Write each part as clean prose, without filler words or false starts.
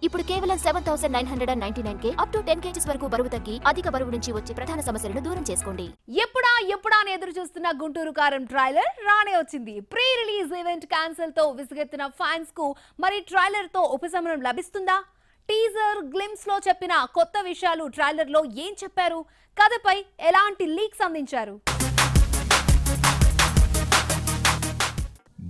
ఇప్పుడు కేవలం 7,999 up to 10 kgs వరకు బరువు తగ్గి అధిక బరువు నుంచి వచ్చే ప్రధాన సమస్యలను దూరం చేసుకోండి. ఎప్పుడా అని ఎదురు చూస్తున్న గుంటూరు కారం ట్రైలర్ రానే వచ్చింది. ప్రీ రిలీజ్ ఈవెంట్ క్యాన్సిల్ తో విసిగెత్తిన ఫ్యాన్స్ కు మరి ట్రైలర్ తో ఉపశమనం లభిస్తుందా? టీజర్ గ్లిమ్స్ లో చెప్పిన కొత్త విషయాలు ట్రైలర్ లో ఏం చెప్పారు? కథపై ఎలాంటి లీక్స్ అందించారు?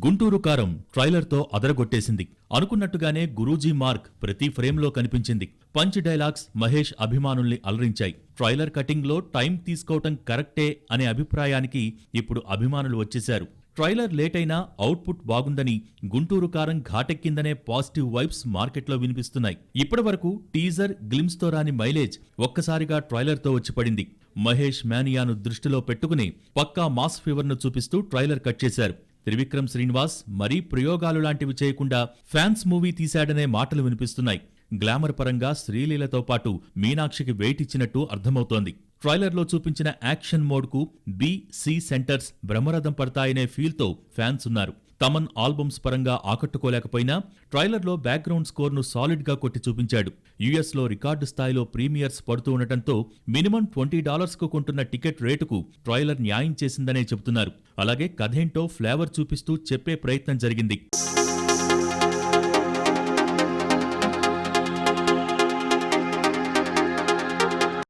గుంటూరు కారం ట్రైలర్తో అదరగొట్టేసింది. అనుకున్నట్టుగానే గురూజీ మార్క్ ప్రతి ఫ్రేమ్లో కనిపించింది. పంచ్ డైలాగ్స్ మహేష్ అభిమానుల్ని అలరించాయి. ట్రైలర్ కటింగ్లో టైం తీసుకోవటం కరెక్టే అనే అభిప్రాయానికి ఇప్పుడు అభిమానులు వచ్చేశారు. ట్రైలర్ లేటైనా అవుట్పుట్ బాగుందని, గుంటూరు కారం ఘాటెక్కిందనే పాజిటివ్ వైబ్స్ మార్కెట్లో వినిపిస్తున్నాయి. ఇప్పటివరకు టీజర్ గ్లిమ్స్తో రాని మైలేజ్ ఒక్కసారిగా ట్రైలర్తో వచ్చి పడింది. మహేష్ మేనియాను దృష్టిలో పెట్టుకుని పక్కా మాస్ ఫీవర్ను చూపిస్తూ ట్రైలర్ కట్ చేశారు. త్రివిక్రమ్ శ్రీనివాస్ మరీ ప్రయోగాలు లాంటివి చేయకుండా ఫ్యాన్స్ మూవీ తీశాడనే మాటలు వినిపిస్తున్నాయి. గ్లామర్ పరంగా శ్రీలీలతో పాటు మీనాక్షికి వెయిట్ ఇచ్చినట్టు అర్థమవుతోంది. ట్రైలర్లో చూపించిన యాక్షన్ మోడ్కు బి, సి సెంటర్స్ బ్రహ్మరథం పడతాయనే ఫీల్తో ఫ్యాన్స్ ఉన్నారు. తమన్ ఆల్బమ్స్ పరంగా ఆకట్టుకోలేకపోయినా ట్రైలర్లో బ్యాక్గ్రౌండ్ స్కోర్ను సాలిడ్గా కొట్టి చూపించాడు. యుఎస్లో రికార్డు స్థాయిలో ప్రీమియర్స్ పడుతూ ఉండటంతో మినిమం $20కు కొంటున్న టికెట్ రేటుకు ట్రైలర్ న్యాయం చేసిందనే చెబుతున్నారు. అలాగే కథేంటో ఫ్లేవర్ చూపిస్తూ చెప్పే ప్రయత్నం జరిగింది.